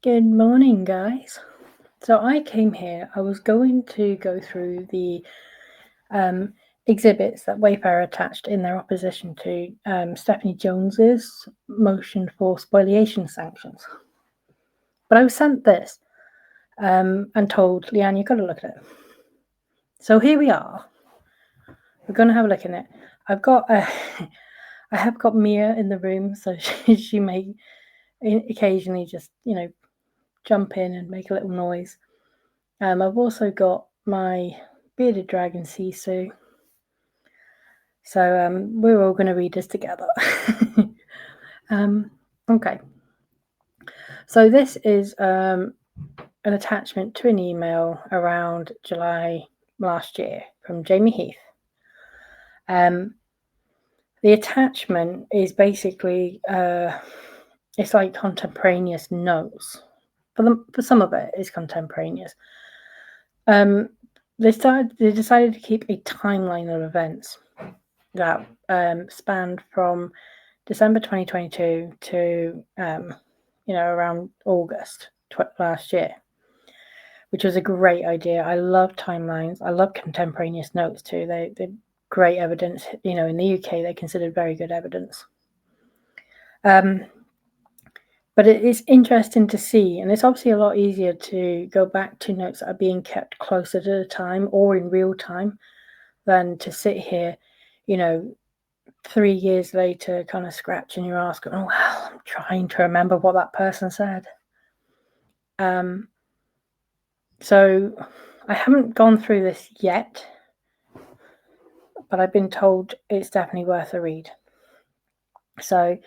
Good morning, guys. So I came here, I was going to go through the exhibits that Wayfarer attached in their opposition to Stephanie Jones's motion for spoliation sanctions. But I was sent this and told, Leanne, you've got to look at it. So here we are. We're going to have a look at it. I have got Mia in the room, so she may occasionally just, jump in and make a little noise. I've also got my bearded dragon Sisu. So we're all going to read this together. Okay. So this is an attachment to an email around July last year from Jamie Heath. The attachment is basically it's like contemporaneous notes. For some of it is contemporaneous. They decided to keep a timeline of events that spanned from December 2022 to around August last year, which was a great idea. I love timelines. I love contemporaneous notes too. They're great evidence. In the UK, they're considered very good evidence. But it is interesting to see, and it's obviously a lot easier to go back to notes that are being kept closer to the time or in real time than to sit here, 3 years later, kind of scratching your ass, going, "Oh, well, I'm trying to remember what that person said." So I haven't gone through this yet, but I've been told it's definitely worth a read. So,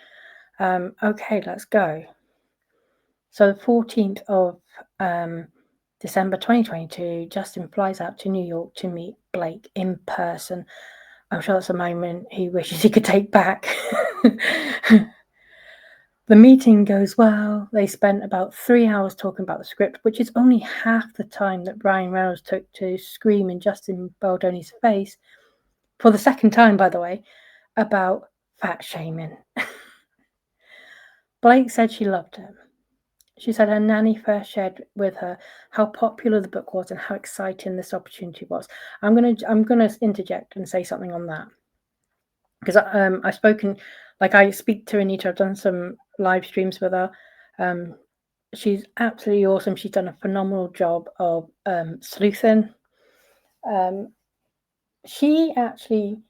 okay, let's go. So the 14th of December 2022, Justin flies out to New York to meet Blake in person. I'm sure that's a moment he wishes he could take back. The meeting goes well. They spent about 3 hours talking about the script, which is only half the time that Ryan Reynolds took to scream in Justin Baldoni's face, for the second time, by the way, about fat shaming. Blake said she loved him. She said her nanny first shared with her how popular the book was and how exciting this opportunity was. I'm gonna interject and say something on that, because I've spoken, like I speak to Anita. I've done some live streams with her. She's absolutely awesome. She's done a phenomenal job of sleuthing. She actually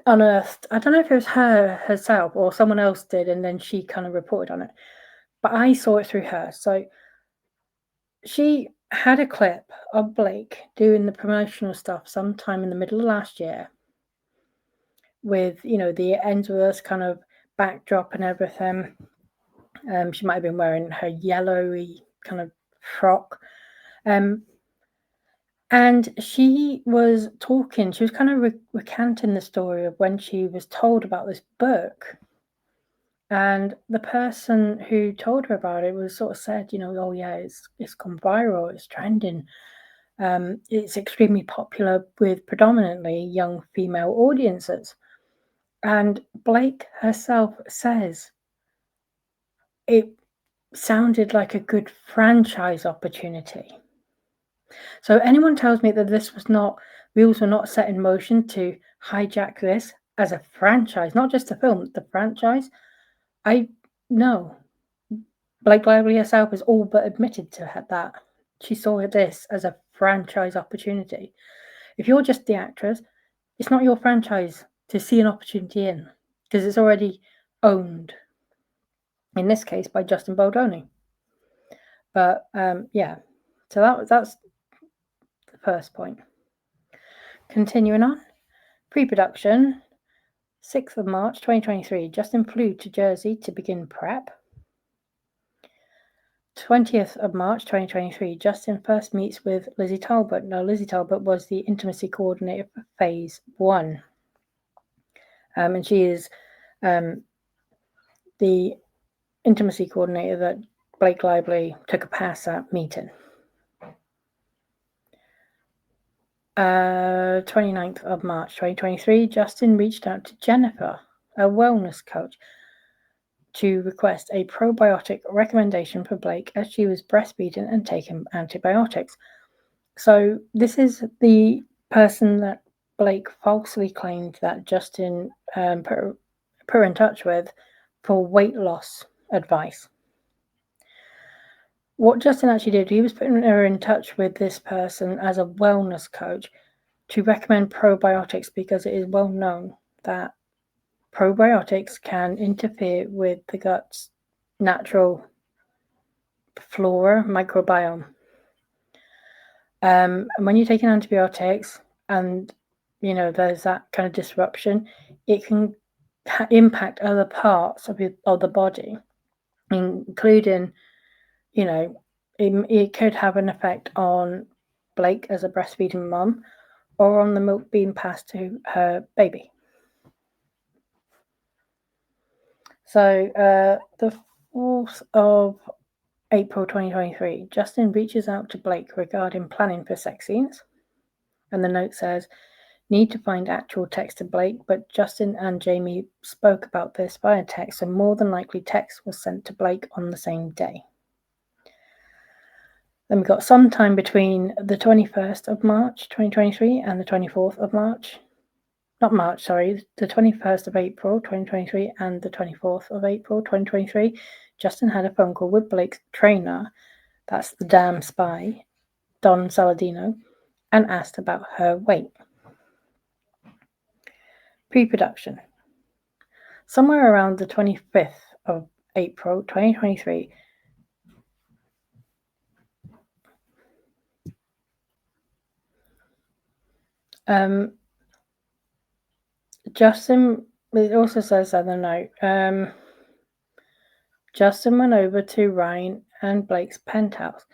unearthed, I don't know if it was her herself or someone else did, and then she kind of reported on it, but I saw it through her. So she had a clip of Blake doing the promotional stuff sometime in the middle of last year with, the Ends With Us kind of backdrop and everything. She might have been wearing her yellowy kind of frock. And she was talking, she was kind of recanting the story of when she was told about this book. And the person who told her about it was sort of said, "Oh yeah, it's gone viral, it's trending. It's extremely popular with predominantly young female audiences." And Blake herself says it sounded like a good franchise opportunity. So anyone tells me that wheels were not set in motion to hijack this as a franchise, not just a film, the franchise, no. Blake Lively herself has all but admitted to that. She saw this as a franchise opportunity. If you're just the actress, it's not your franchise to see an opportunity in, because it's already owned, in this case by Justin Baldoni. But yeah, so that's the first point. Continuing on, pre-production, 6th of March 2023, Justin flew to Jersey to begin prep. 20th of March 2023, Justin first meets with Lizzie Talbot. Now, Lizzie Talbot was the intimacy coordinator for Phase 1. And she is the intimacy coordinator that Blake Lively took a pass at meeting. 29th of March 2023, Justin reached out to Jennifer, a wellness coach. to request a probiotic recommendation for Blake as she was breastfeeding and taking antibiotics. So this is the person that Blake falsely claimed that Justin put her in touch with for weight loss advice. What Justin actually did, he was putting her in touch with this person as a wellness coach to recommend probiotics because it is well known that probiotics can interfere with the gut's natural flora microbiome. And when you're taking antibiotics and there's that kind of disruption, it can impact other parts of the body, including it could have an effect on Blake as a breastfeeding mum or on the milk being passed to her baby. So the 4th of April 2023, Justin reaches out to Blake regarding planning for sex scenes. And the note says, need to find actual text to Blake, but Justin and Jamie spoke about this via text, and more than likely text was sent to Blake on the same day. Then we got some time between the 21st of March 2023 and the 24th of March. Not March, sorry, the 21st of April 2023 and the 24th of April 2023. Justin had a phone call with Blake's trainer, that's the damn spy, Don Saladino, and asked about her weight. Pre-production. Somewhere around the 25th of April 2023, Justin, it also says on the note, Justin went over to Ryan and Blake's penthouse,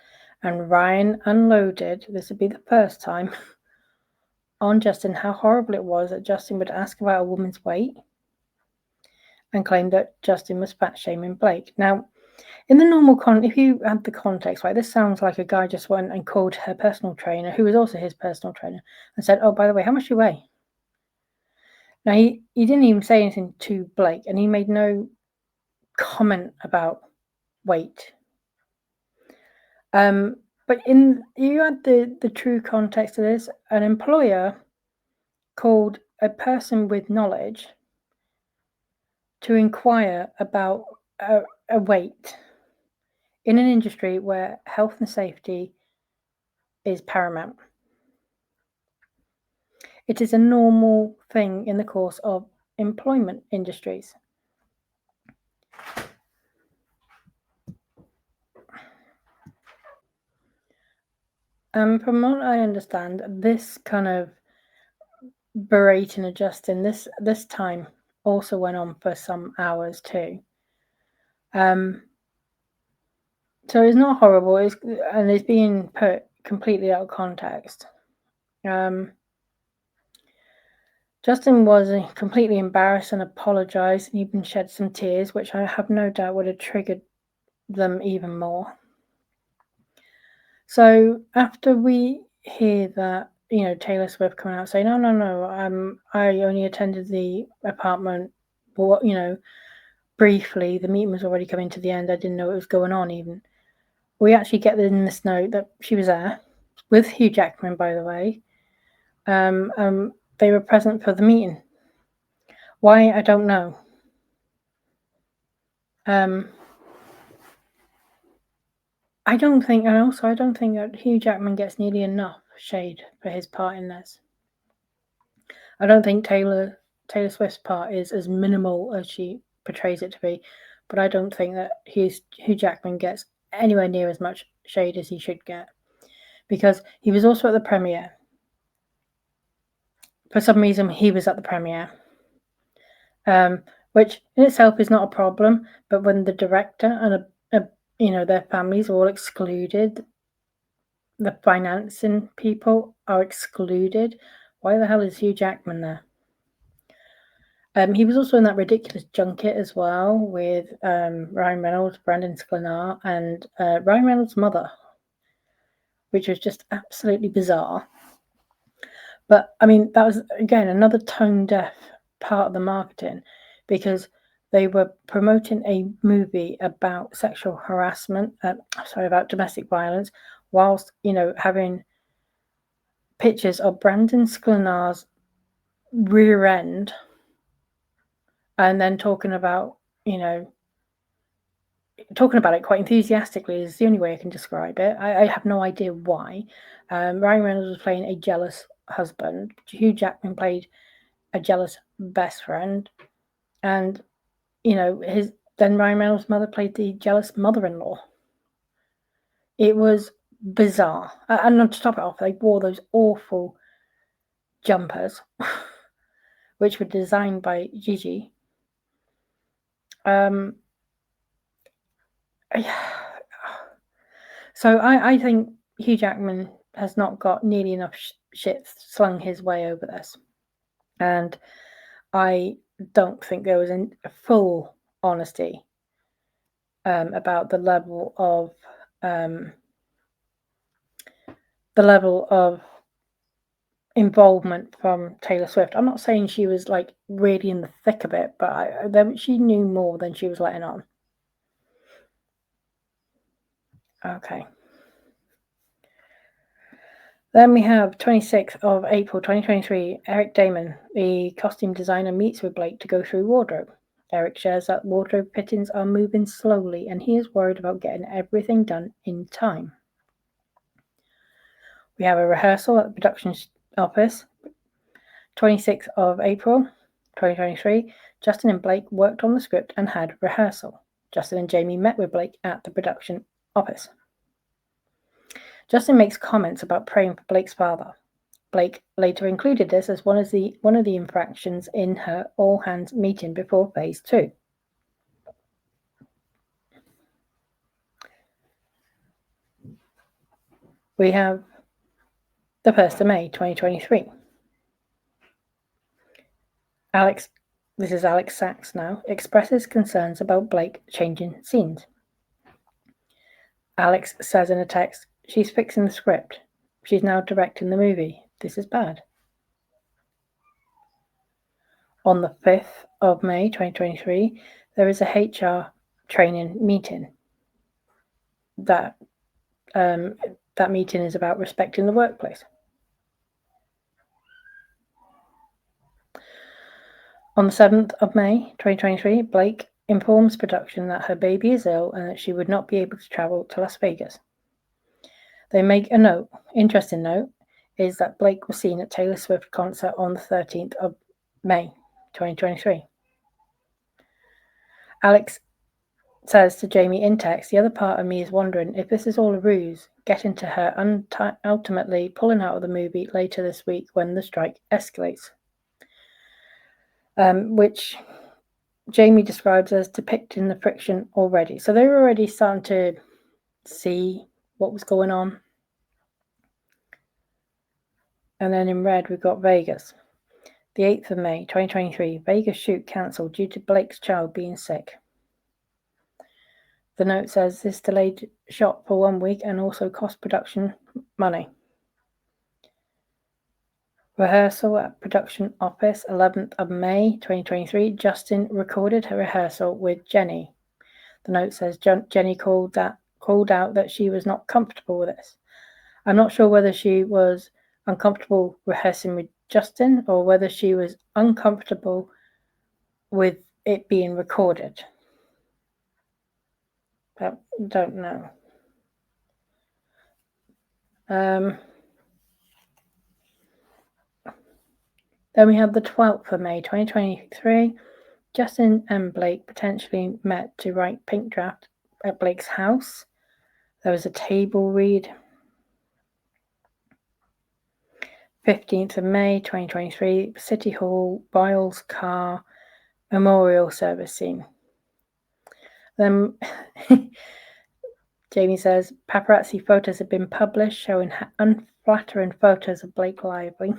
and Ryan unloaded, this would be the first time, on Justin how horrible it was that Justin would ask about a woman's weight and claimed that Justin was fat shaming Blake. Now, in the normal if you add the context, right, this sounds like a guy just went and called her personal trainer, who was also his personal trainer, and said, oh, by the way, how much do you weigh? Now, he didn't even say anything to Blake, and he made no comment about weight. But you add the true context to this, an employer called a person with knowledge to inquire about a weight in an industry where health and safety is paramount. It is a normal thing in the course of employment industries. From what I understand, this kind of berating of Justin this time also went on for some hours too. So it's not horrible, and it's being put completely out of context. Justin was completely embarrassed and apologized, and even shed some tears, which I have no doubt would have triggered them even more. So after we hear that, Taylor Swift coming out saying, no, I only attended the apartment, but, briefly, the meeting was already coming to the end. I didn't know what was going on even. We actually get in this note that she was there with Hugh Jackman, by the way. They were present for the meeting. Why, I don't know. I don't think that Hugh Jackman gets nearly enough shade for his part in this. I don't think Taylor Swift's part is as minimal as she portrays it to be, but I don't think that Hugh Jackman gets anywhere near as much shade as he should get, because he was also at the premiere. For some reason, he was at the premiere, which in itself is not a problem, but when the director and their families are all excluded, the financing people are excluded, why the hell is Hugh Jackman there? He was also in that ridiculous junket as well with Ryan Reynolds, Brandon Sklenar, and Ryan Reynolds' mother, which was just absolutely bizarre. But I mean, that was again another tone deaf part of the marketing, because They were promoting a movie about sexual harassment, about domestic violence, whilst, having pictures of Brandon Sklenar's rear end, and then talking about it quite enthusiastically is the only way I can describe it. I have no idea why. Ryan Reynolds was playing a jealous husband. Hugh Jackman played a jealous best friend, and then Ryan Reynolds' mother played the jealous mother-in-law. It was bizarre. And to top it off, they wore those awful jumpers, which were designed by Gigi. So I think Hugh Jackman has not got nearly enough shit slung his way over this. And I don't think there was a full honesty about the level of involvement from Taylor Swift. I'm not saying she was like really in the thick of it, but she knew more than she was letting on. Okay. Then we have 26th of April 2023, Eric Damon, the costume designer, meets with Blake to go through wardrobe. Eric shares that wardrobe fittings are moving slowly and he is worried about getting everything done in time. We have a rehearsal at the production office. 26th of April 2023, Justin and Blake worked on the script and had rehearsal. Justin and Jamie met with Blake at the production office. Justin makes comments about praying for Blake's father. Blake later included this as one of the infractions in her all-hands meeting before Phase 2. We have the 1st of May 2023. This is Alex Sachs now, expresses concerns about Blake changing scenes. Alex says in a text, "She's fixing the script. She's now directing the movie. This is bad." On the 5th of May 2023, there is a HR training meeting. That meeting is about respecting the workplace. On the 7th of May 2023, Blake informs production that her baby is ill and that she would not be able to travel to Las Vegas. They make a note. Interesting note is that Blake was seen at Taylor Swift concert on the 13th of May 2023. Alex says to Jamie in text, "The other part of me is wondering if this is all a ruse, getting to her ultimately pulling out of the movie later this week when the strike escalates." Which Jamie describes as depicting the friction already. So they were already starting to see what was going on. And then in red, we've got Vegas. The 8th of May, 2023, Vegas shoot cancelled due to Blake's child being sick. The note says this delayed shot for 1 week and also cost production money. Rehearsal at production office, 11th of May, 2023. Justin recorded her rehearsal with Jenny. The note says Jenny called out that she was not comfortable with this. I'm not sure whether she was uncomfortable rehearsing with Justin or whether she was uncomfortable with it being recorded. I don't know. Then we have the 12th of May 2023. Justin and Blake potentially met to write Pink Draft at Blake's house. There was a table read. 15th of May 2023, City Hall, Biles car memorial service scene. Then Jamie says paparazzi photos have been published showing unflattering photos of Blake Lively.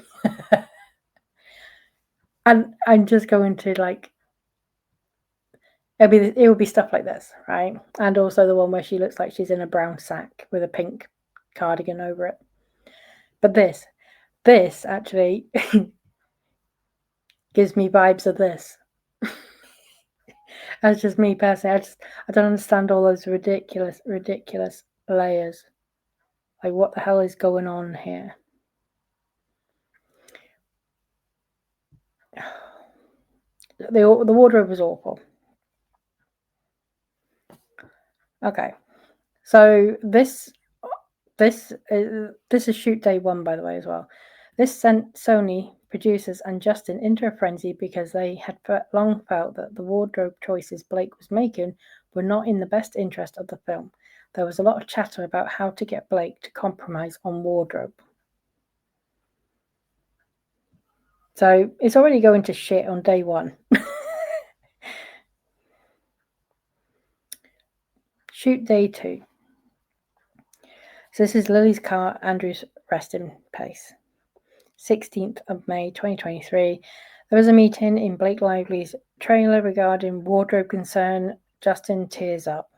And I'm just going to it will be stuff like this, right? And also the one where she looks like she's in a brown sack with a pink cardigan over it. But this actually gives me vibes of this. That's just me personally. I don't understand all those ridiculous layers. Like, what the hell is going on here? The wardrobe was awful. Okay, so this is shoot day 1, by the way, as well. This sent Sony producers and Justin into a frenzy because they had long felt that the wardrobe choices Blake was making were not in the best interest of the film. There was a lot of chatter about how to get Blake to compromise on wardrobe. So it's already going to shit on day 1. Shoot day 2. So this is Lily's car, Andrew's resting place. 16th of May 2023. There was a meeting in Blake Lively's trailer regarding wardrobe concern. Justin tears up.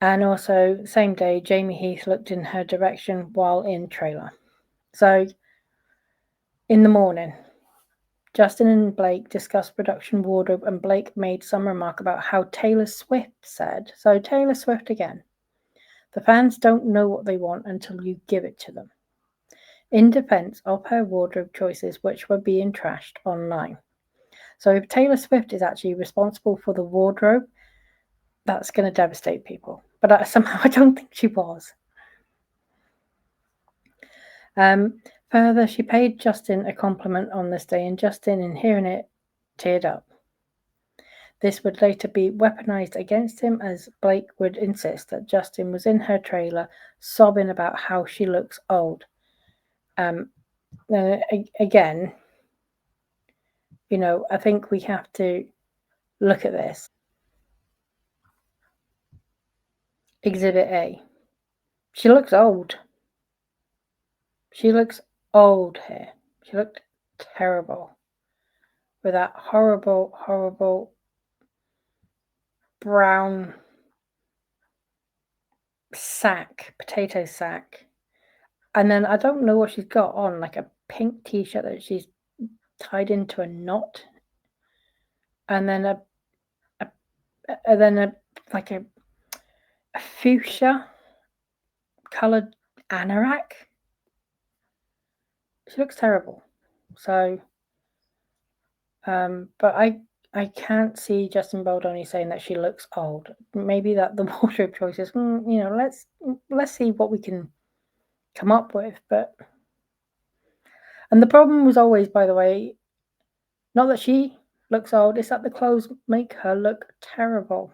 And also, same day, Jamie Heath looked in her direction while in trailer. So, in the morning, Justin and Blake discussed production wardrobe, and Blake made some remark about how Taylor Swift said, so Taylor Swift again, the fans don't know what they want until you give it to them, in defense of her wardrobe choices, which were being trashed online. So if Taylor Swift is actually responsible for the wardrobe, that's going to devastate people. But somehow I don't think she was. Further, she paid Justin a compliment on this day, and Justin, in hearing it, teared up. This would later be weaponized against him, as Blake would insist that Justin was in her trailer sobbing about how she looks old. Again, I think we have to look at this. Exhibit A. She looks old. She looks old here. She looked terrible. With that horrible, horrible brown potato sack. And then I don't know what she's got on, like a pink t-shirt that she's tied into a knot. And then a fuchsia coloured anorak. She looks terrible. So, but I can't see Justin Baldoni saying that she looks old. Maybe that the wardrobe choices, let's see what we can come up with. And the problem was always, by the way, not that she looks old, it's that the clothes make her look terrible.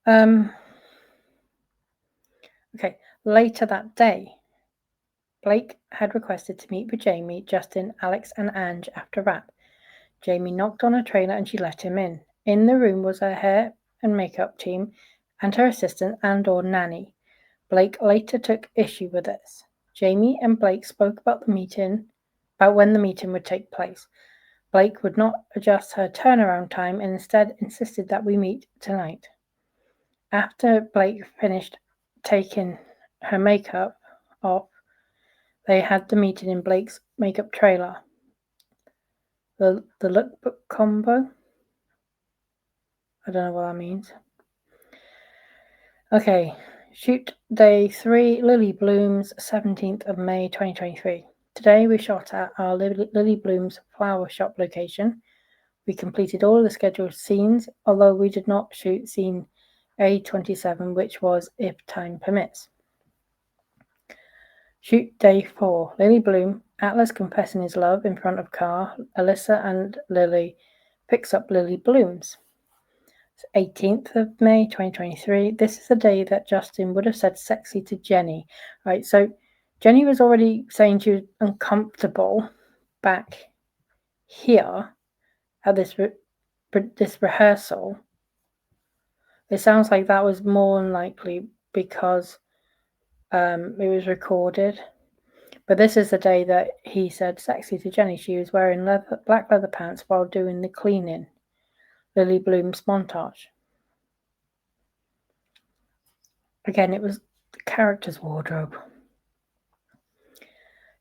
Okay, later that day, Blake had requested to meet with Jamie, Justin, Alex, and Ange after wrap. Jamie knocked on her trailer and she let him in. In the room was her hair and makeup team and her assistant and/or nanny. Blake later took issue with this. Jamie and Blake spoke about when the meeting would take place. Blake would not adjust her turnaround time and instead insisted that we meet tonight. After Blake finished taking her makeup off, they had the meeting in Blake's makeup trailer. The lookbook combo. I don't know what that means. Okay, shoot day 3, Lily Blooms, 17th of May 2023. Today we shot at our Lily Blooms flower shop location. We completed all of the scheduled scenes, although we did not shoot scene A27, which was if time permits. Shoot day 4, Lily Bloom, Atlas confessing his love in front of car. Alyssa and Lily picks up Lily Blooms. 18th of May 2023. This is the day that Justin would have said sexy to Jenny. Right, so Jenny was already saying she was uncomfortable back here at this rehearsal. It sounds like that was more than likely because it was recorded. But this is the day that he said sexy to Jenny. She was wearing black leather pants while doing the cleaning. Lily Bloom's montage. Again, it was the character's wardrobe.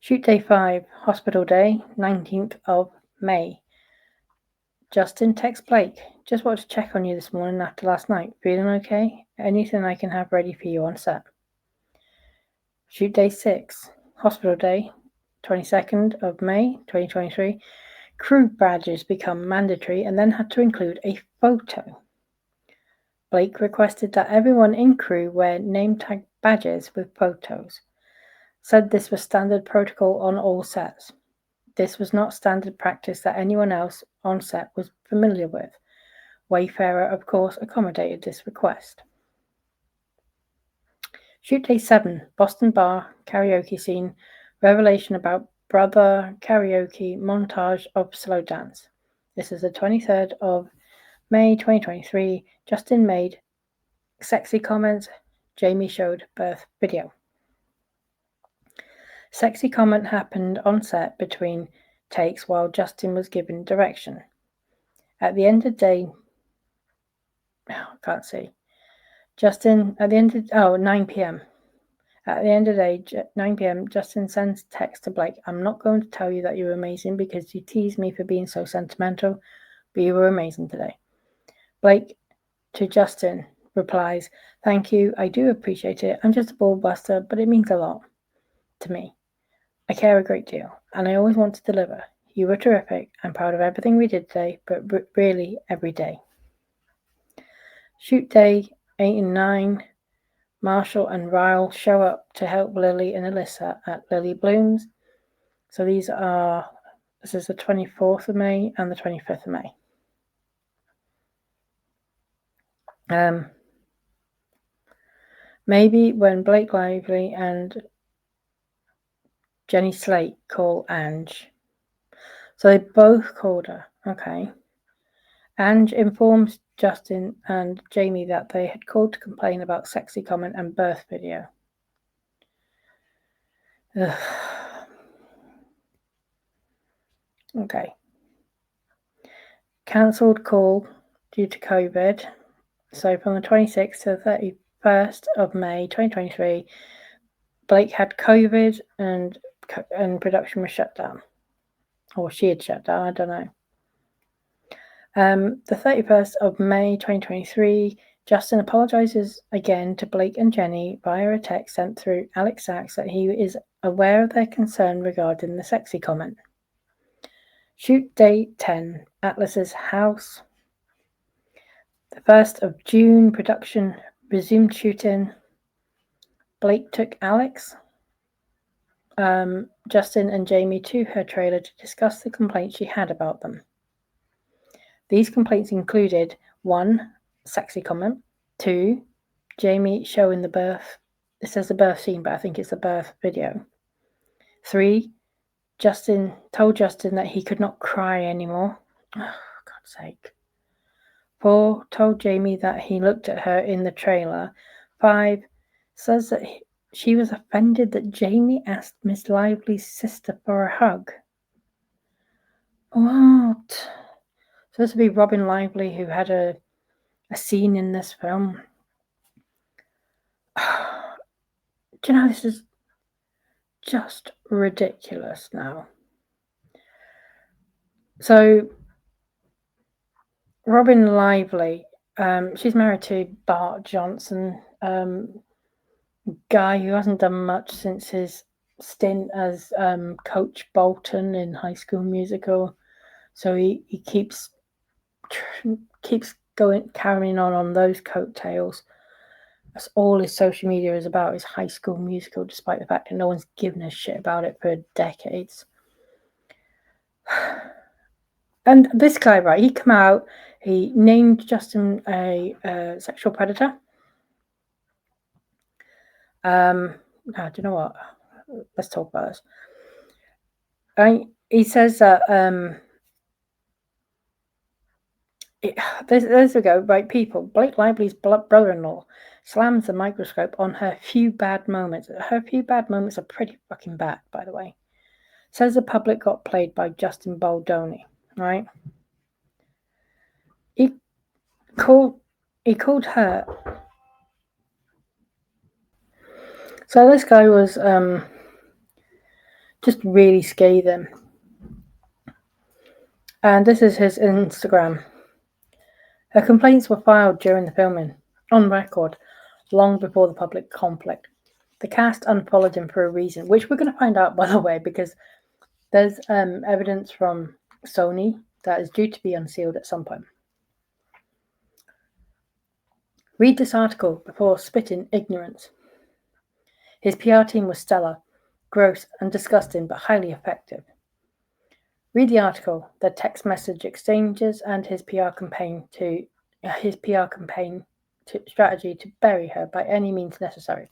Shoot day 5, hospital day, 19th of May. Justin texts Blake. Just wanted to check on you this morning after last night. Feeling okay? Anything I can have ready for you on set? Shoot day 6. Hospital day, 22nd of May, 2023. Crew badges become mandatory and then had to include a photo. Blake requested that everyone in crew wear name tag badges with photos. Said this was standard protocol on all sets. This was not standard practice that anyone else on set was familiar with. Wayfarer, of course, accommodated this request. Shoot day 7, Boston bar, karaoke scene, revelation about brother karaoke, montage of slow dance. This is the 23rd of May 2023. Justin made sexy comments. Jamie showed birth video. Sexy comment happened on set between takes while Justin was given direction. At the end of the day, I can't see. Justin, at the end of, 9 p.m. At the end of the day, 9 p.m., Justin sends text to Blake. I'm not going to tell you that you were amazing because you teased me for being so sentimental, but you were amazing today. Blake to Justin replies, thank you, I do appreciate it. I'm just a ball buster, but it means a lot to me. I care a great deal, and I always want to deliver. You were terrific. I'm proud of everything we did today, but really every day. Shoot day 8 and 9. Marshall and Ryle show up to help Lily and Alyssa at Lily Blooms. So this is the 24th of May and the 25th of May. Maybe when Blake Lively and Jenny Slate call Ange. So they both called her, okay. Ange informs Justin and Jamie that they had called to complain about sexy comment and birth video. Ugh. Okay. Cancelled call due to COVID. So from the 26th to the 31st of May 2023, Blake had COVID and production was shut down. Or she had shut down, I don't know. The 31st of May 2023, Justin apologizes again to Blake and Jenny via a text sent through Alex Sachs that he is aware of their concern regarding the sexy comment. Shoot day 10, Atlas's house. The 1st of June, production resumed shooting. Blake took Alex, Justin and Jamie to her trailer to discuss the complaints she had about them. These complaints included 1. Sexy comment. 2. Jamie showing the birth. It says the birth scene, but I think it's the birth video. 3. Justin told Justin that he could not cry anymore. Oh, God's sake. 4. Told Jamie that he looked at her in the trailer. 5. Says that she was offended that Jamie asked Miss Lively's sister for a hug. What? So this would be Robin Lively, who had a scene in this film. Do you know, this is just ridiculous now. So Robin Lively, she's married to Bart Johnson, guy who hasn't done much since his stint as Coach Bolton in High School Musical. So he keeps carrying on those coattails. That's all his social media is about, is High School Musical, despite the fact that no one's given a shit about it for decades. And this guy, right, he come out, he named Justin a sexual predator. Do you know what? Let's talk about this. He says that there's a go, right, people. Blake Lively's brother-in-law slams the microscope on her few bad moments. Her few bad moments are pretty fucking bad, by the way. Says the public got played by Justin Baldoni, right? He called her. So this guy was just really scathing. And this is his Instagram. Her complaints were filed during the filming, on record, long before the public conflict. The cast unfollowed him for a reason, which we're going to find out, by the way, because there's evidence from Sony that is due to be unsealed at some point. Read this article before spitting ignorance. His PR team was stellar, gross and disgusting, but highly effective. Read the article, the text message exchanges, and his PR campaign strategy to bury her by any means necessary.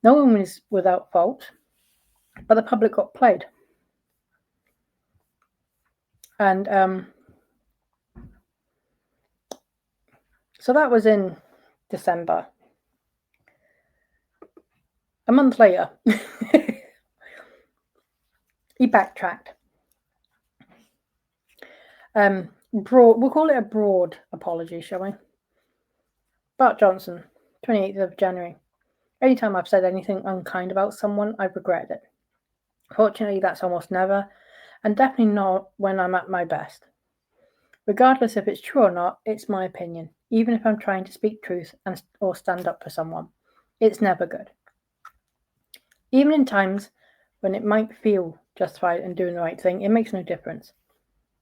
No one was without fault, but the public got played. And so that was in December. A month later, he backtracked. We'll call it a broad apology, shall we? Bart Johnson, 28th of January. Anytime I've said anything unkind about someone, I've regretted it. Fortunately, that's almost never, and definitely not when I'm at my best. Regardless if it's true or not, it's my opinion, even if I'm trying to speak truth or stand up for someone. It's never good. Even in times when it might feel justified and doing the right thing, it makes no difference.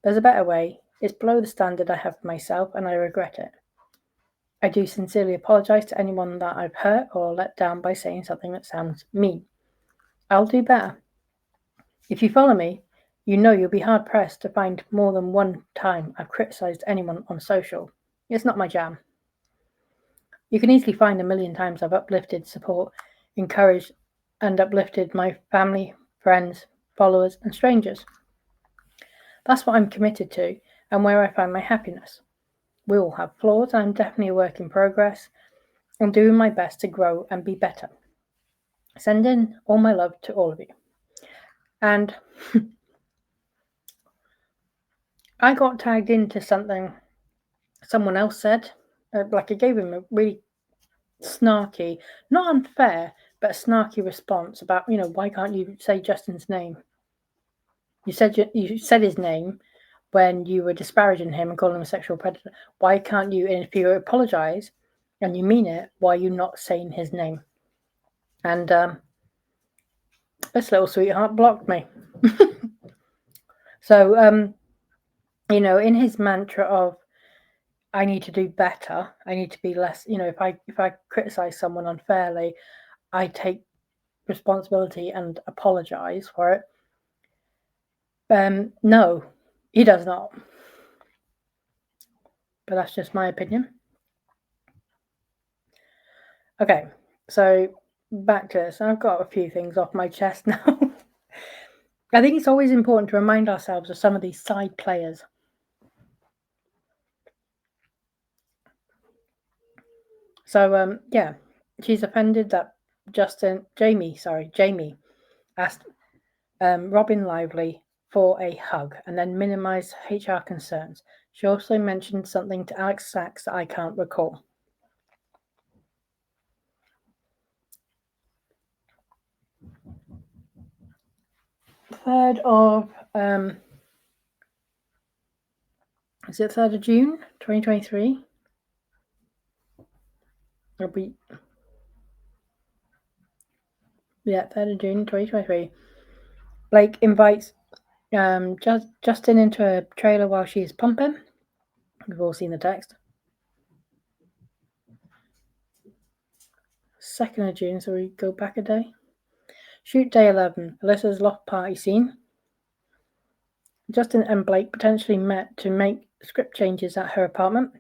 There's a better way. It's below the standard I have for myself, and I regret it. I do sincerely apologize to anyone that I've hurt or let down by saying something that sounds mean. I'll do better. If you follow me, you know you'll be hard pressed to find more than one time I've criticized anyone on social. It's not my jam. You can easily find a million times I've uplifted, support, encouraged, and uplifted my family, friends, followers, and strangers. That's what I'm committed to and where I find my happiness. We all have flaws, and I'm definitely a work in progress. I'm doing my best to grow and be better. Sending all my love to all of you. And I got tagged into something someone else said. Like I gave him a really snarky, not unfair, but a snarky response about, why can't you say Justin's name? You said his name when you were disparaging him and calling him a sexual predator. Why can't you, and if you apologize and you mean it, why are you not saying his name? And this little sweetheart blocked me. So, in his mantra of, I need to do better, I need to be less, if I criticize someone unfairly, I take responsibility and apologize for it. No, he does not. But that's just my opinion. Okay, so back to this. I've got a few things off my chest now. I think it's always important to remind ourselves of some of these side players. So, she's offended that Jamie asked Robin Lively for a hug and then minimized HR concerns. She also mentioned something to Alex Sachs that I can't recall. Is it 3rd of June, 2023? It'll be, 3rd of June, 2023. Blake invites Justin into a trailer while she is pumping. We've all seen the text. 2nd of June, so we go back a day. Shoot day 11, Alyssa's loft party scene. Justin and Blake potentially met to make script changes at her apartment.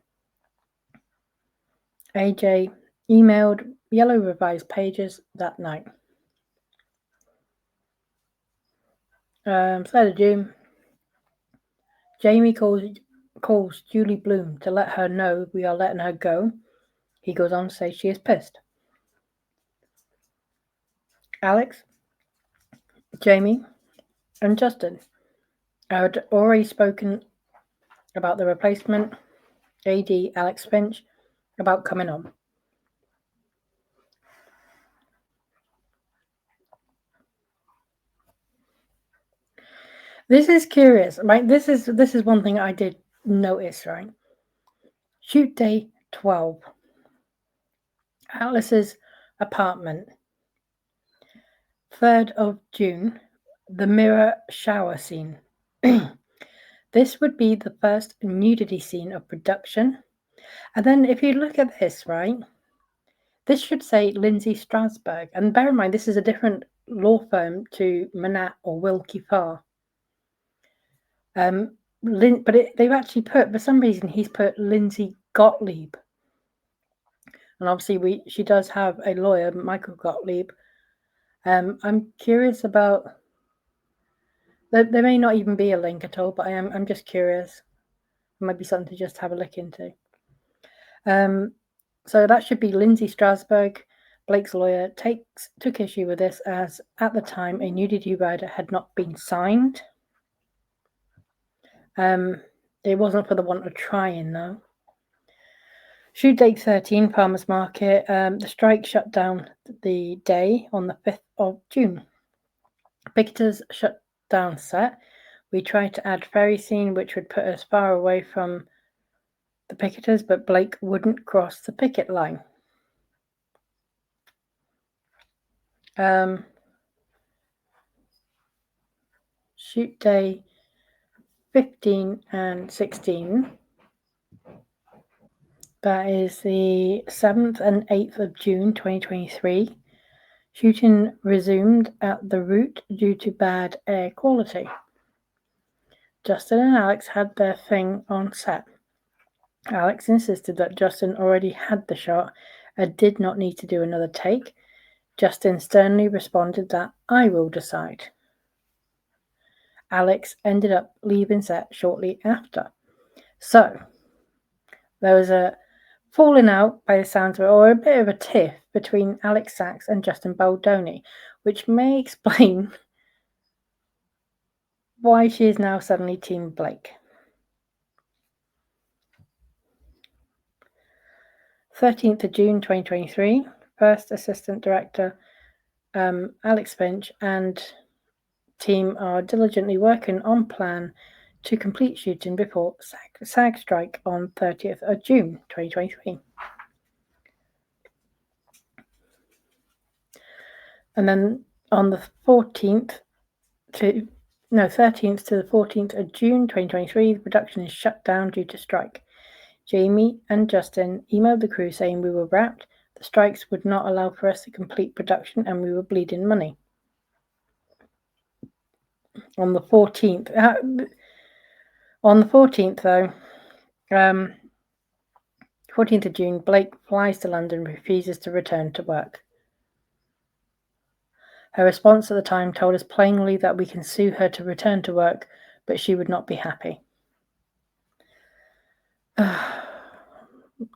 AJ emailed yellow revised pages that night. 3rd of June, Jamie calls Julie Bloom to let her know we are letting her go. He goes on to say she is pissed. Alex, Jamie, and Justin had already spoken about the replacement, AD Alex Finch, about coming on. This is curious, right? This is one thing I did notice, right? Shoot day 12. Alice's apartment. 3rd of June. The mirror shower scene. This would be the first nudity scene of production. And then if you look at this, right? This should say Lindsay Strasberg. And bear in mind, this is a different law firm to Manat or Wilkie Farr. They've actually put, for some reason, he's put Lindsay Gottlieb. And obviously, she does have a lawyer, Michael Gottlieb. I'm curious about. There may not even be a link at all, but I'm just curious. It might be something to just have a look into. So that should be Lindsay Strasberg, Blake's lawyer, took issue with this as at the time a nudity rider had not been signed. It wasn't for the want of trying though. Shoot date 13, Farmers Market. The strike shut down the day on the 5th of June. Picketers shut down set. We tried to add ferry scene, which would put us far away from the picketers, but Blake wouldn't cross the picket line. Shoot day 15 and 16. That is the 7th and 8th of June 2023. Shooting resumed at the route due to bad air quality. Justin and Alex had their thing on set. Alex insisted that Justin already had the shot and did not need to do another take. Justin sternly responded that I will decide. Alex ended up leaving set shortly after. So, there was a falling out by the sounds of it, or a bit of a tiff between Alex Sachs and Justin Baldoni, which may explain why she is now suddenly Team Blake. 13th of June 2023, First Assistant Director Alex Finch and team are diligently working on plan to complete shooting before SAG strike on 30th of June 2023. And then on the 13th to the 14th of June 2023, the production is shut down due to strike. Jamie and Justin emailed the crew saying we were wrapped, the strikes would not allow for us to complete production and we were bleeding money. On the 14th, though, 14th of June, Blake flies to London and refuses to return to work. Her response at the time told us plainly that we can sue her to return to work, but she would not be happy.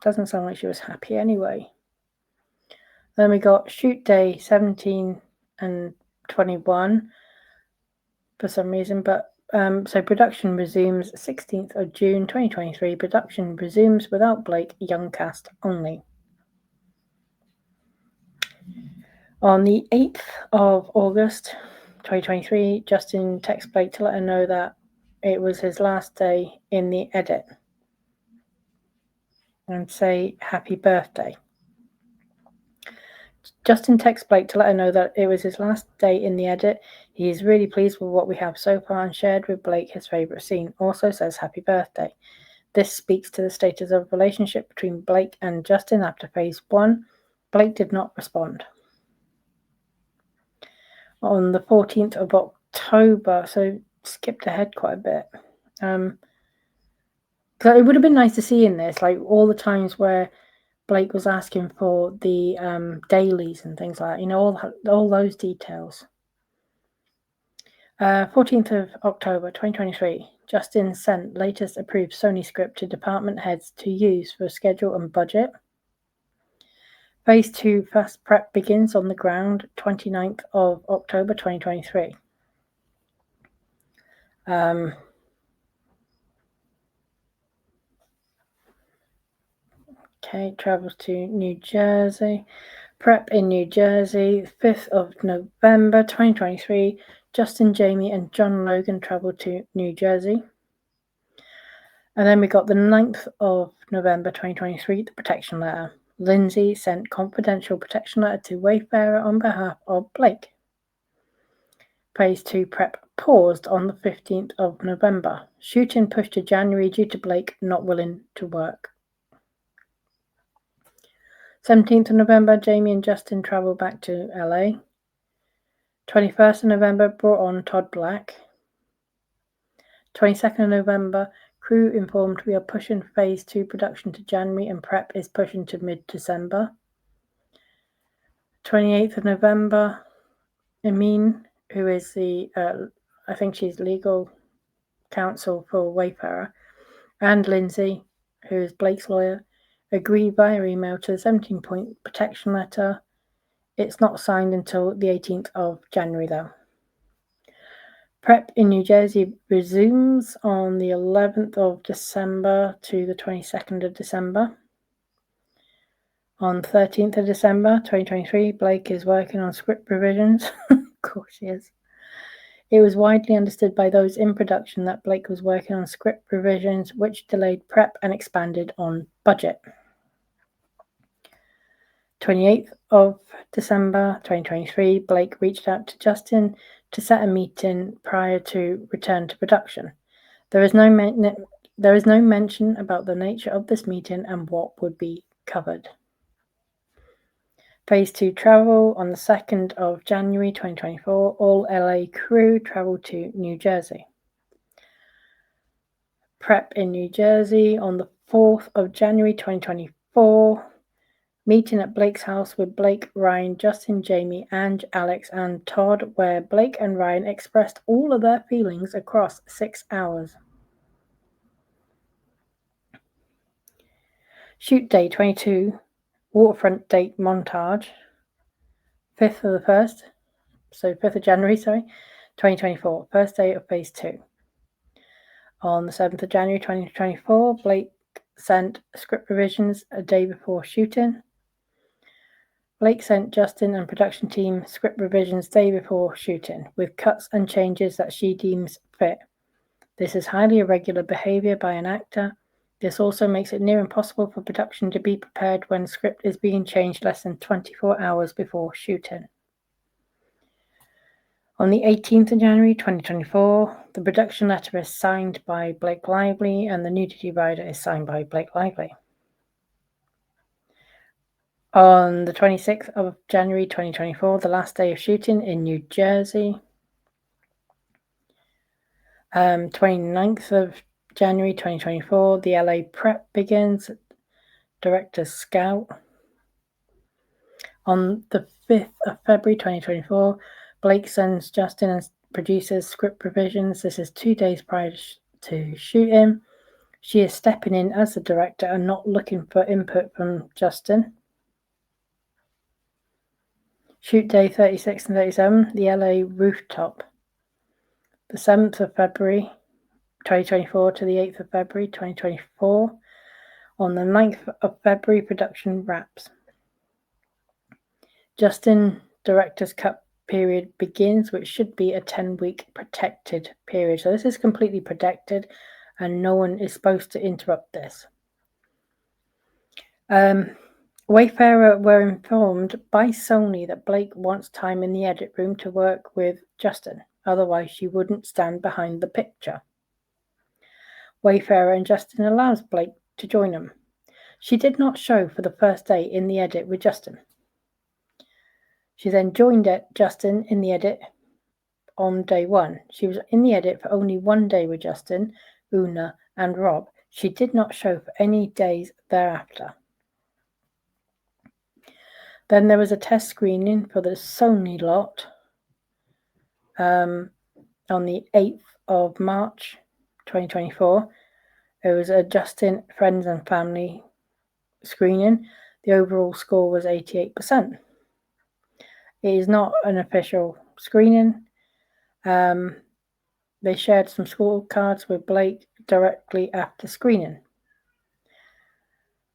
Doesn't sound like she was happy anyway. Then we got shoot day 17 and 21 for some reason, but so production resumes 16th of June 2023. Production resumes without Blake, young cast only. On the 8th of August 2023, Justin texts Blake to let her know that it was his last day in the edit and say happy birthday. Justin texts Blake to let her know that it was his last day in the edit. He is really pleased with what we have so far and shared with Blake his favourite scene. Also says happy birthday. This speaks to the status of relationship between Blake and Justin after phase 1. Blake did not respond. On the 14th of October, so skipped ahead quite a bit. So it would have been nice to see in this, like all the times where Blake was asking for the dailies and things like that, all those details. 14th of October 2023, Justin sent latest approved Sony script to department heads to use for schedule and budget. Phase 2 fast prep begins on the ground 29th of October 2023. Okay, travels to New Jersey. Prep in New Jersey, 5th of November 2023. Justin, Jamie, and John Logan travelled to New Jersey. And then we got the 9th of November 2023, the protection letter. Lindsay sent confidential protection letter to Wayfarer on behalf of Blake. Phase 2 prep paused on the 15th of November. Shooting pushed to January due to Blake not willing to work. 17th of November, Jamie and Justin travelled back to LA. 21st of November brought on Todd Black. 22nd of November, crew informed we are pushing phase 2 production to January and prep is pushing to mid-December. 28th of November, Emin, who is the, I think she's legal counsel for Wayfarer, and Lindsay, who is Blake's lawyer, agree via email to the 17-point protection letter. It's not signed until the 18th of January, though. Prep in New Jersey resumes on the 11th of December to the 22nd of December. On 13th of December 2023, Blake is working on script revisions. Of course he is. It was widely understood by those in production that Blake was working on script revisions, which delayed prep and expanded on budget. 28th of December 2023, Blake reached out to Justin to set a meeting prior to return to production. There is no mention about the nature of this meeting and what would be covered. Phase 2 travel on the 2nd of January 2024, all LA crew traveled to New Jersey. Prep in New Jersey on the 4th of January 2024, meeting at Blake's house with Blake, Ryan, Justin, Jamie, Ange, Alex, and Todd, where Blake and Ryan expressed all of their feelings across 6 hours. Shoot day 22, waterfront date montage, 5th of the 1st, so 5th of January, 2024, first day of phase 2. On the 7th of January 2024, Blake sent script revisions a day before shooting. Blake sent Justin and production team script revisions day before shooting, with cuts and changes that she deems fit. This is highly irregular behavior by an actor. This also makes it near impossible for production to be prepared when script is being changed less than 24 hours before shooting. On the 18th of January 2024, the production letter is signed by Blake Lively and the nudity rider is signed by Blake Lively. On the 26th of January 2024, the last day of shooting in New Jersey. 29th of January 2024, the LA prep begins. Director's scout. On the 5th of February 2024, Blake sends Justin and producers script revisions. This is 2 days prior to shooting. She is stepping in as the director and not looking for input from Justin. Shoot day 36 and 37, the LA rooftop. The 7th of February 2024 to the 8th of February 2024. On the 9th of February, production wraps. Justin director's cut period begins, which should be a 10-week protected period. So this is completely protected and no one is supposed to interrupt this. Wayfarer were informed by Sony that Blake wants time in the edit room to work with Justin. Otherwise, she wouldn't stand behind the picture. Wayfarer and Justin allows Blake to join them. She did not show for the first day in the edit with Justin. She then joined Justin in the edit on day 1. She was in the edit for only 1 day with Justin, Una, and Rob. She did not show for any days thereafter. Then there was a test screening for the Sony lot on the 8th of March 2024. It was a Justin Friends and Family screening. The overall score was 88%. It is not an official screening. They shared some scorecards with Blake directly after screening.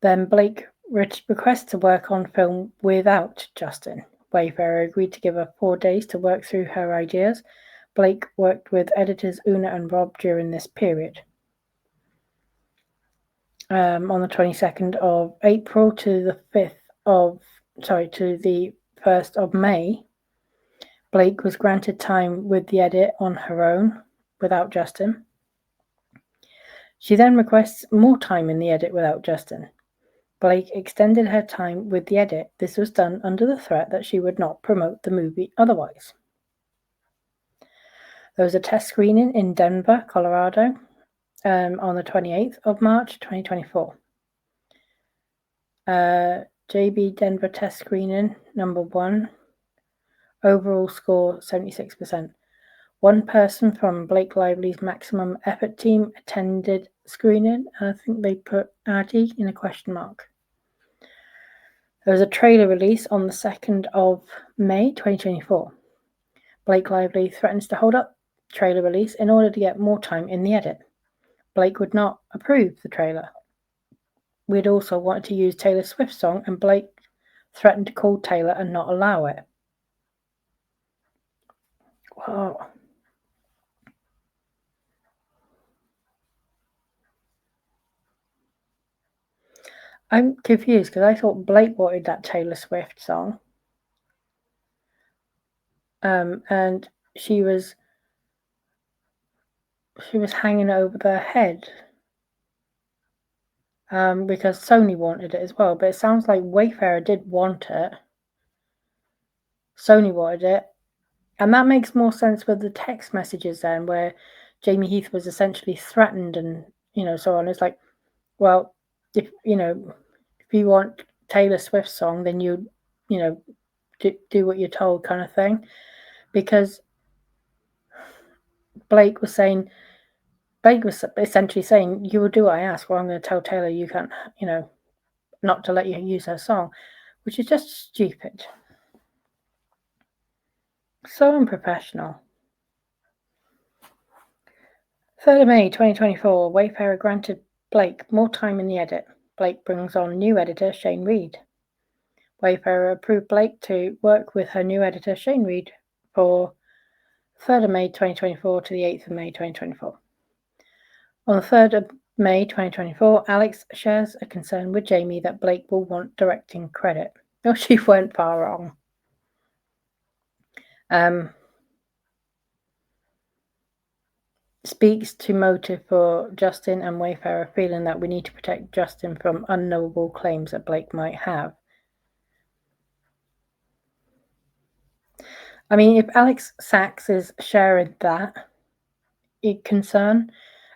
Then Blake requests to work on film without Justin. Wayfarer agreed to give her 4 days to work through her ideas. Blake worked with editors Una and Rob during this period. On the 22nd of April to the 1st of May, Blake was granted time with the edit on her own without Justin. She then requests more time in the edit without Justin. Blake extended her time with the edit. This was done under the threat that she would not promote the movie otherwise. There was a test screening in Denver, Colorado, on the 28th of March, 2024. JB Denver test screening, number 1. Overall score, 76%. One person from Blake Lively's Maximum Effort team attended screening, and I think they put Addie in a question mark. There was a trailer release on the 2nd of May 2024. Blake Lively threatens to hold up trailer release in order to get more time in the edit. Blake would not approve the trailer. We'd also wanted to use Taylor Swift's song, and Blake threatened to call Taylor and not allow it. Wow. I'm confused because I thought Blake wanted that Taylor Swift song. And she was hanging over their head. Because Sony wanted it as well, but it sounds like Wayfarer did want it. Sony wanted it, and that makes more sense with the text messages then, where Jamie Heath was essentially threatened and so on. It's like, well, if you want Taylor Swift's song, then you do what you're told, kind of thing, because Blake was essentially saying, you will do what I ask, or I'm going to tell Taylor you can't, not to let you use her song, which is just stupid. So unprofessional. 3rd of May 2024, Wayfarer granted Blake more time in the edit. Blake brings on new editor Shane Reed. Wayfarer approved Blake to work with her new editor Shane Reed for 3rd of May 2024 to the 8th of May 2024. On the 3rd of May 2024, Alex shares a concern with Jamie that Blake will want directing credit. Oh, she went far wrong. Speaks to motive for Justin and Wayfarer feeling that we need to protect Justin from unknowable claims that Blake might have. I mean, if Alex Sachs is sharing that concern,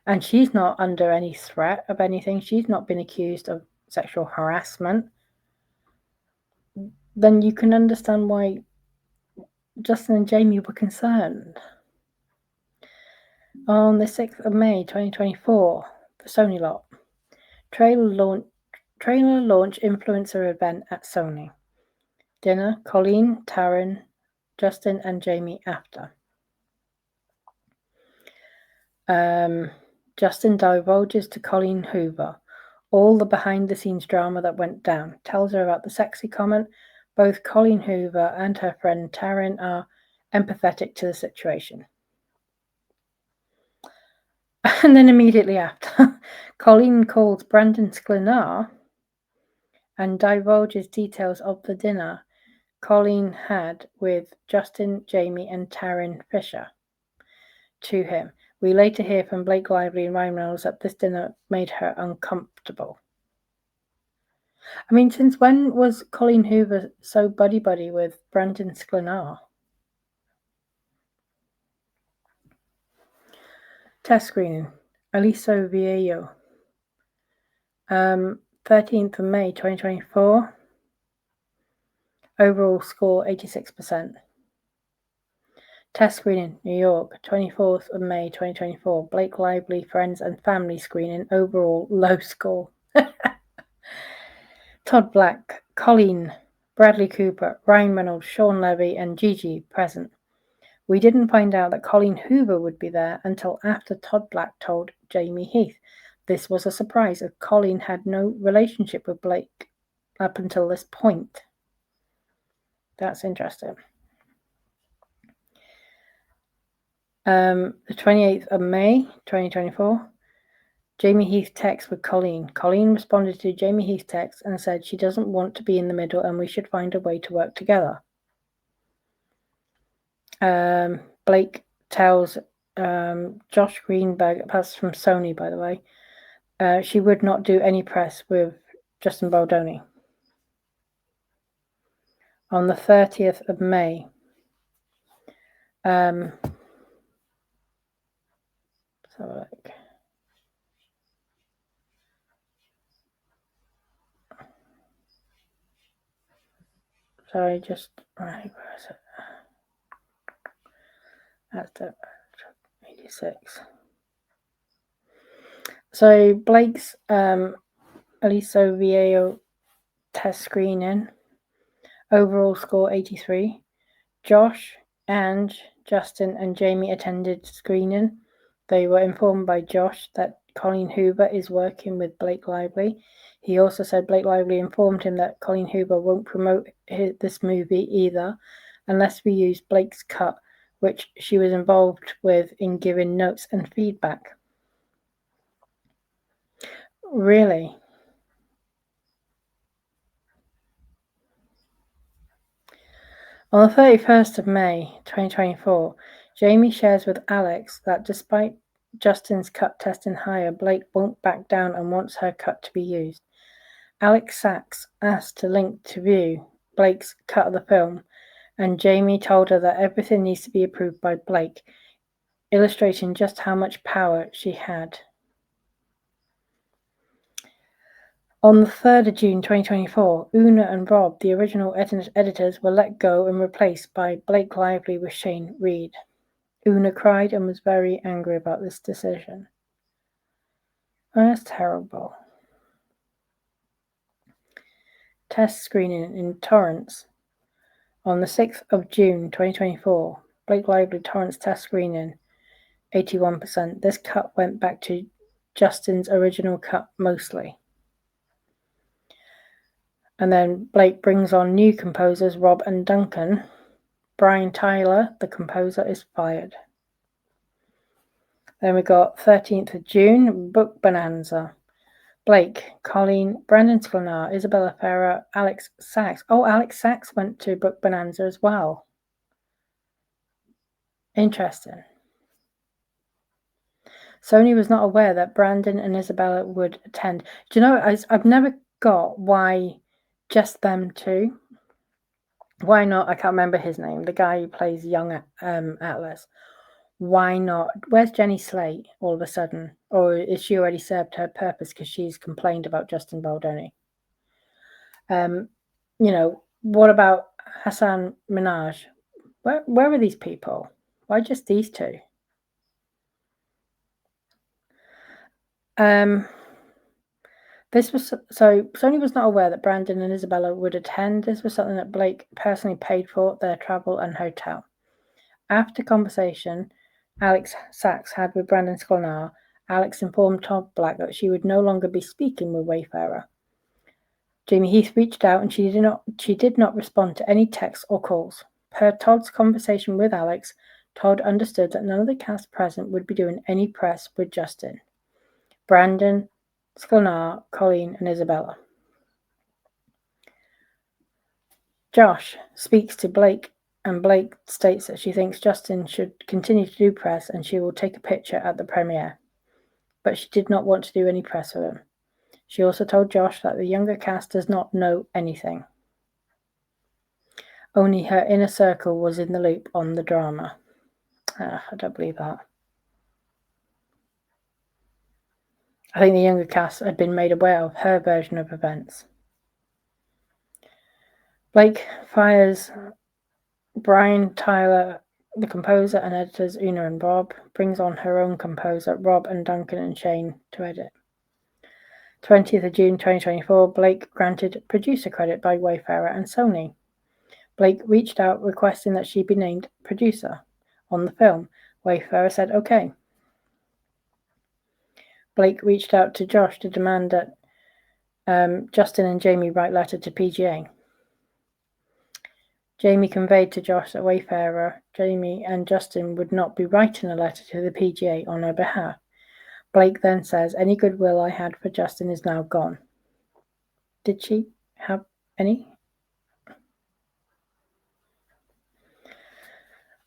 and she's not under any threat of anything, she's not been accused of sexual harassment, then you can understand why Justin and Jamie were concerned. On the 6th of May 2024, the Sony lot. Trailer launch influencer event at Sony. Dinner, Colleen, Taryn, Justin and Jamie after. Justin divulges to Colleen Hoover all the behind-the-scenes drama that went down, tells her about the sexy comment. Both Colleen Hoover and her friend Taryn are empathetic to the situation. And then immediately after, Colleen calls Brandon Sklenar and divulges details of the dinner Colleen had with Justin, Jamie, and Taryn Fisher to him. We later hear from Blake Lively and Ryan Reynolds that this dinner made her uncomfortable. I mean, since when was Colleen Hoover so buddy-buddy with Brandon Sklenar? Test screening. Aliso Viejo. 13th of May 2024. Overall score 86%. Test screening, New York, 24th of May 2024. Blake Lively Friends and Family screening, overall low score. Todd Black, Colleen, Bradley Cooper, Ryan Reynolds, Sean Levy, and Gigi present. We didn't find out that Colleen Hoover would be there until after Todd Black told Jamie Heath. This was a surprise, as Colleen had no relationship with Blake up until this point. That's interesting. The 28th of May, 2024, Jamie Heath texts with Colleen. Colleen responded to Jamie Heath's text and said she doesn't want to be in the middle and we should find a way to work together. Blake tells Josh Greenberg, that's from Sony, by the way, she would not do any press with Justin Baldoni. On the 30th of May, so like, sorry, just right, where is it? That's the 86. So Blake's Aliso Viejo test screening, overall score 83. Josh, Ange, Justin, and Jamie attended screening. They were informed by Josh that Colleen Hoover is working with Blake Lively. He also said Blake Lively informed him that Colleen Hoover won't promote this movie either unless we use Blake's cut, which she was involved with in giving notes and feedback. Really? On the 31st of May, 2024, Jamie shares with Alex that despite Justin's cut testing higher, Blake won't back down and wants her cut to be used. Alex Sachs asked to link to view Blake's cut of the film, and Jamie told her that everything needs to be approved by Blake, illustrating just how much power she had. On the 3rd of June 2024, Una and Rob, the original editors, were let go and replaced by Blake Lively with Shane Reed. Una cried and was very angry about this decision. That's terrible. Test screening in Torrance. On the 6th of June 2024, Blake Lively Torrance test screening, 81%. This cut went back to Justin's original cut mostly. And then Blake brings on new composers Rob and Duncan. Brian Tyler, the composer, is fired. Then we got 13th of June, Book Bonanza. Blake, Colleen, Brandon Sklenar, Isabella Ferrer, Alex Sachs. Oh, Alex Sachs went to Book Bonanza as well. Interesting. Sony was not aware that Brandon and Isabella would attend. Do you know, I've never got why just them two. Why not? I can't remember his name. The guy who plays young Atlas. Why not? Where's Jenny Slate all of a sudden? Or is she already served her purpose because she's complained about Justin Baldoni? What about Hassan Minaj? Where are these people? Why just these two? This was so Sony was not aware that Brandon and Isabella would attend. This was something that Blake personally paid for, their travel and hotel. After conversation Alex Sachs had with Brandon Sklenar, Alex informed Todd Black that she would no longer be speaking with Wayfarer. Jamie Heath reached out and she did not respond to any texts or calls. Per Todd's conversation with Alex, Todd understood that none of the cast present would be doing any press with Justin, Brandon, Sklenar, Colleen, and Isabella. Josh speaks to Blake, and Blake states that she thinks Justin should continue to do press and she will take a picture at the premiere, but she did not want to do any press with him. She also told Josh that the younger cast does not know anything. Only her inner circle was in the loop on the drama. I don't believe that. I think the younger cast had been made aware of her version of events. Blake fires Brian Tyler, the composer and editors Una and Rob, brings on her own composer Rob and Duncan and Shane to edit. 20th of June 2024, Blake granted producer credit by Wayfarer and Sony. Blake reached out requesting that she be named producer on the film. Wayfarer said okay. Blake reached out to Josh to demand that Justin and Jamie write letter to PGA. Jamie conveyed to Josh that Wayfarer, Jamie and Justin would not be writing a letter to the PGA on her behalf. Blake then says, any goodwill I had for Justin is now gone. Did she have any?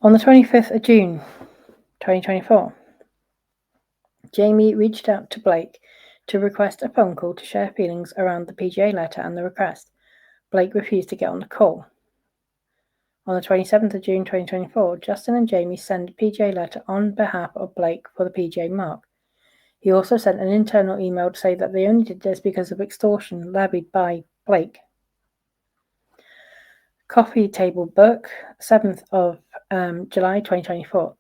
On the 25th of June, 2024, Jamie reached out to Blake to request a phone call to share feelings around the PGA letter and the request. Blake refused to get on the call. On the 27th of June 2024, Justin and Jamie sent a PGA letter on behalf of Blake for the PGA mark. He also sent an internal email to say that they only did this because of extortion levied by Blake. Coffee Table Book, 7th of July 2024.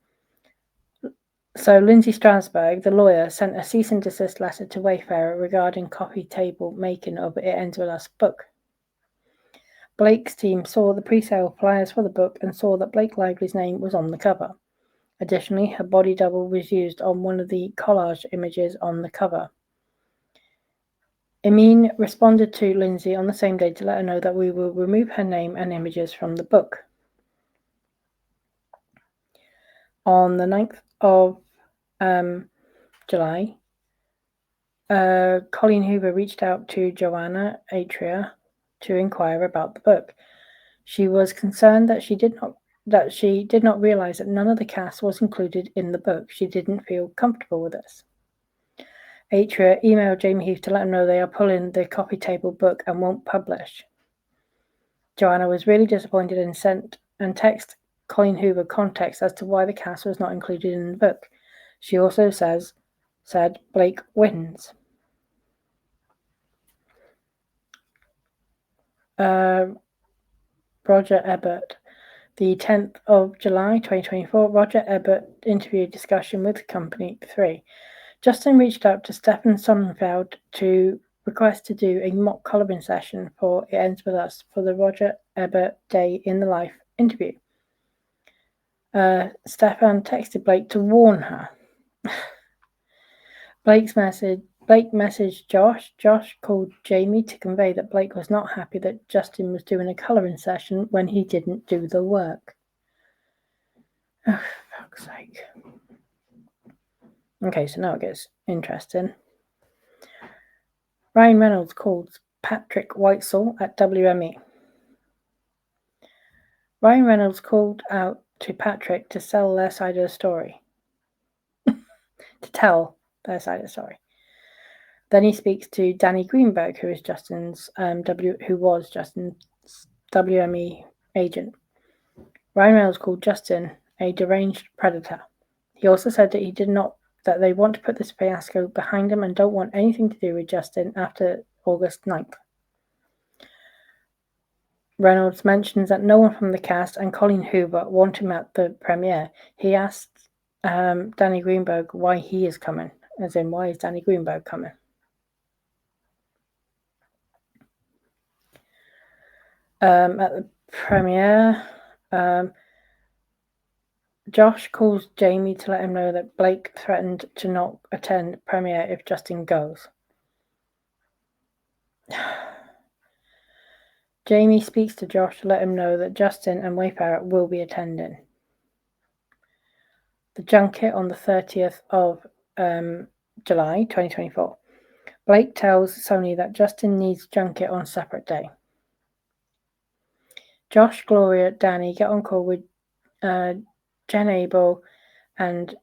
So Lindsay Strasberg, the lawyer, sent a cease and desist letter to Wayfarer regarding coffee table making of It Ends With Us book. Blake's team saw the pre-sale flyers for the book and saw that Blake Lively's name was on the cover. Additionally, her body double was used on one of the collage images on the cover. Emin responded to Lindsay on the same day to let her know that we will remove her name and images from the book. On the 9th of July, Colleen Hoover reached out to Joanna Atria to inquire about the book. She was concerned that she did not realize that none of the cast was included in the book. She didn't feel comfortable with this. Atria emailed Jamie Heath to let him know they are pulling the coffee table book and won't publish. Joanna was really disappointed and sent and texted Colleen Hoover context as to why the cast was not included in the book. She also said Blake wins. Roger Ebert. The 10th of July 2024, Roger Ebert interview discussion with Company 3. Justin reached out to Stefan Sonnenfeld to request to do a mock colouring session for It Ends With Us for the Roger Ebert Day in the Life interview. Stefan texted Blake to warn her. Blake messaged Josh. Josh called Jamie to convey that Blake was not happy that Justin was doing a colouring session when he didn't do the work. Oh, for fuck's sake. Okay, so now it gets interesting. Ryan Reynolds called Patrick Whitesell at WME. Ryan Reynolds called out to Patrick to sell their side of the story. To tell their side of the story. Then he speaks to Danny Greenberg, who was Justin's WME agent. Ryan Reynolds called Justin a deranged predator. He also said that they want to put this fiasco behind them and don't want anything to do with Justin after August 9th. Reynolds mentions that no one from the cast and Colleen Hoover want him at the premiere. He asked Danny Greenberg why he is coming, as in why is Danny Greenberg coming? At the premiere, Josh calls Jamie to let him know that Blake threatened to not attend premiere if Justin goes. Jamie speaks to Josh to let him know that Justin and Wayfarer will be attending. The junket on the 30th of July 2024. Blake tells Sony that Justin needs junket on a separate day. Josh, Gloria, Danny get on call with Jen Abel and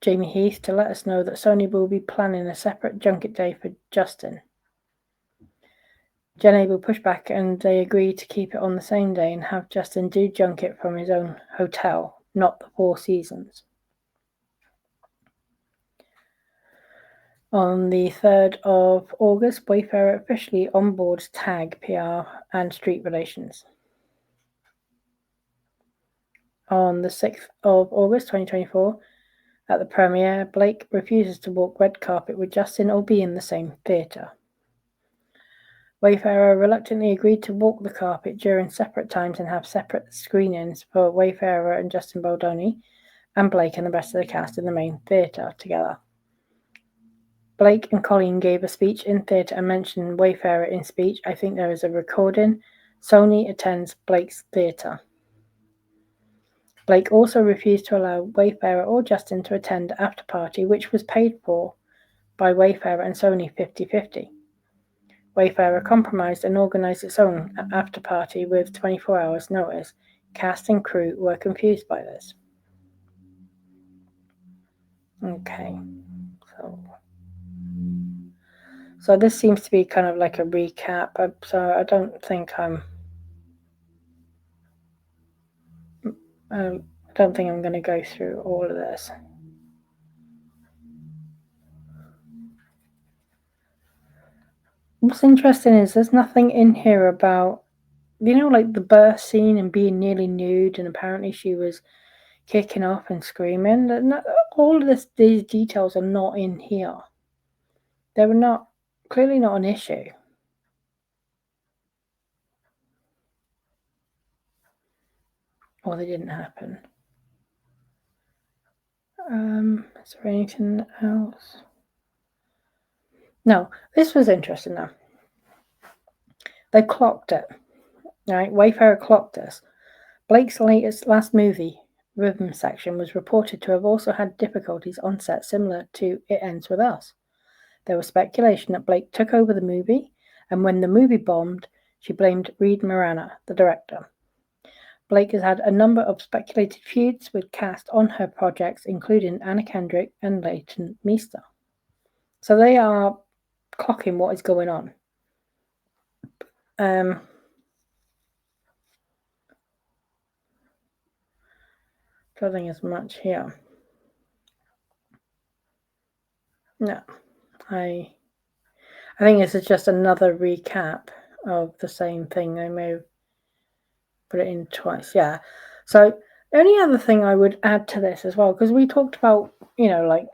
Jamie Heath to let us know that Sony will be planning a separate junket day for Justin. Jen Abel pushed back and they agreed to keep it on the same day and have Justin do junket from his own hotel, not the Four Seasons. On the 3rd of August, Wayfarer officially onboards TAG, PR and Street Relations. On the 6th of August 2024, at the premiere, Blake refuses to walk red carpet with Justin or be in the same theatre. Wayfarer reluctantly agreed to walk the carpet during separate times and have separate screenings for Wayfarer and Justin Baldoni and Blake and the rest of the cast in the main theatre together. Blake and Colleen gave a speech in theatre and mentioned Wayfarer in speech. I think there is a recording. Sony attends Blake's theatre. Blake also refused to allow Wayfarer or Justin to attend the after party, which was paid for by Wayfarer and Sony 50-50. Wayfarer compromised and organised its own after party with 24 hours notice. Cast and crew were confused by this. Okay, so this seems to be kind of like a recap, so I don't think I'm going to go through all of this. What's interesting is there's nothing in here about, like the birth scene and being nearly nude, and apparently she was kicking off and screaming. All of these details are not in here. They were clearly not an issue. Or they didn't happen. Is there anything else? No, this was interesting though. They clocked it. Right, Wayfarer clocked us. Blake's last movie, Rhythm Section, was reported to have also had difficulties on set similar to It Ends With Us. There was speculation that Blake took over the movie, and when the movie bombed, she blamed Reed Morana, the director. Blake has had a number of speculated feuds with cast on her projects, including Anna Kendrick and Leighton Meester. So they are clocking what is going on. Don't think there's much here. No, I think this is just another recap of the same thing. They may have put it in twice. Yeah. So the only other thing I would add to this as well, because we talked about, like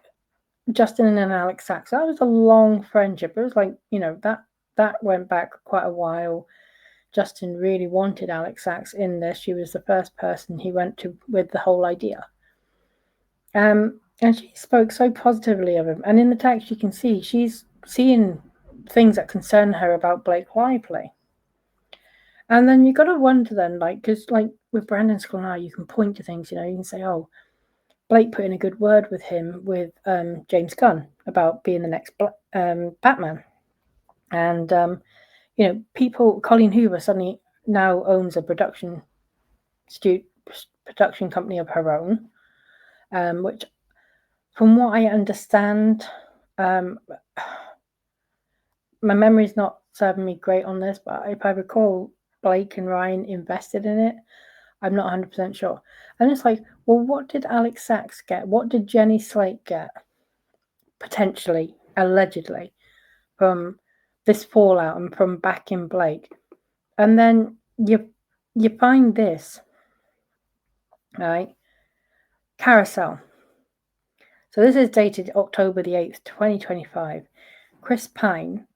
Justin and Alex Sachs. That was a long friendship. It was like, that went back quite a while. Justin really wanted Alex Sachs in this. She was the first person he went to with the whole idea. And she spoke so positively of him. And in the text, you can see she's seeing things that concern her about Blake Lively. And then you got to wonder then, because with Brandon Sklenar, you can point to things, you can say, oh, Blake put in a good word with him, with James Gunn, about being the next Batman. And, people, Colleen Hoover suddenly now owns a production company of her own, which, from what I understand, my memory's not serving me great on this, but if I recall, Blake and Ryan invested in it. I'm not 100% sure. And it's like, well, what did Alex Sachs get? What did Jenny Slate get? Potentially, allegedly, from this fallout and from backing Blake. And then you find this, right? Carousel. So this is dated October the 8th, 2025. Chris Pine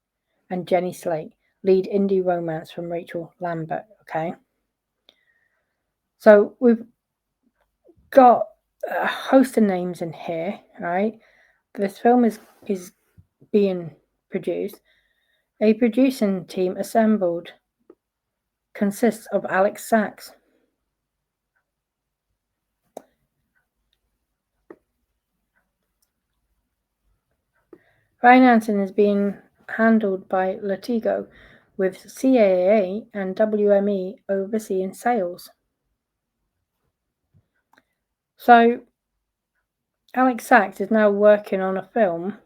and Jenny Slate lead indie romance from Rachel Lambert, okay? So we've got a host of names in here, right? This film is being produced. A producing team assembled consists of Alex Sachs, financing is being handled by Latigo, with CAA and WME overseeing sales. So Alex Sachs is now working on a film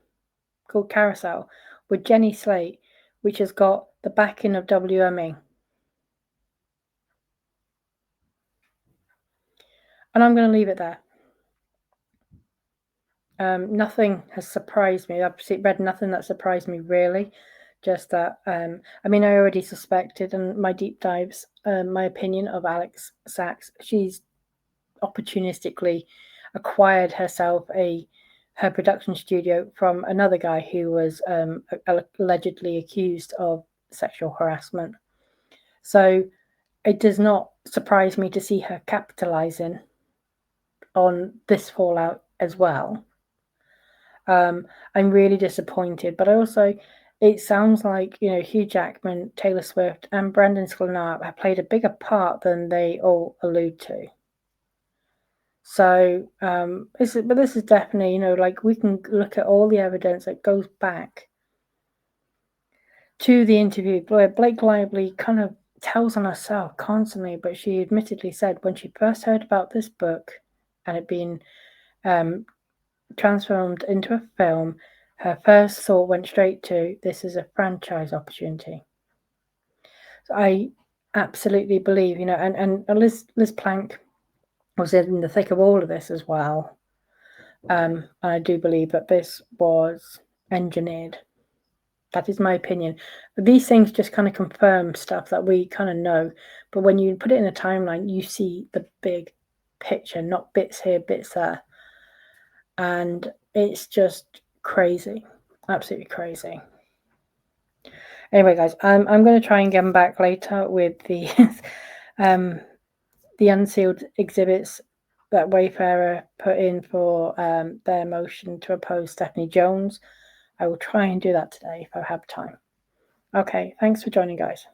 called Carousel with Jenny Slate, which has got the backing of WME. And I'm going to leave it there. Nothing has surprised me. I've read nothing that surprised me, really. Just that, I already suspected, and my deep dives, my opinion of Alex Sachs, she's opportunistically acquired herself her production studio from another guy who was allegedly accused of sexual harassment. So it does not surprise me to see her capitalizing on this fallout as well. I'm really disappointed, but I also, it sounds like, Hugh Jackman, Taylor Swift, and Brendan Sklenar have played a bigger part than they all allude to. So, this is definitely, like, we can look at all the evidence that goes back to the interview. Blake Lively kind of tells on herself constantly, but she admittedly said when she first heard about this book and it being transformed into a film, her first thought went straight to, this is a franchise opportunity. So I absolutely believe, and Liz Plank was in the thick of all of this as well. I do believe that this was engineered. That is my opinion. But these things just kind of confirm stuff that we kind of know. But when you put it in a timeline, you see the big picture, not bits here, bits there. And it's just crazy. Absolutely crazy. Anyway, guys, I'm going to try and get back later with the the unsealed exhibits that Wayfarer put in for their motion to oppose Stephanie Jones. I will try and do that today if I have time. Okay, thanks for joining, guys.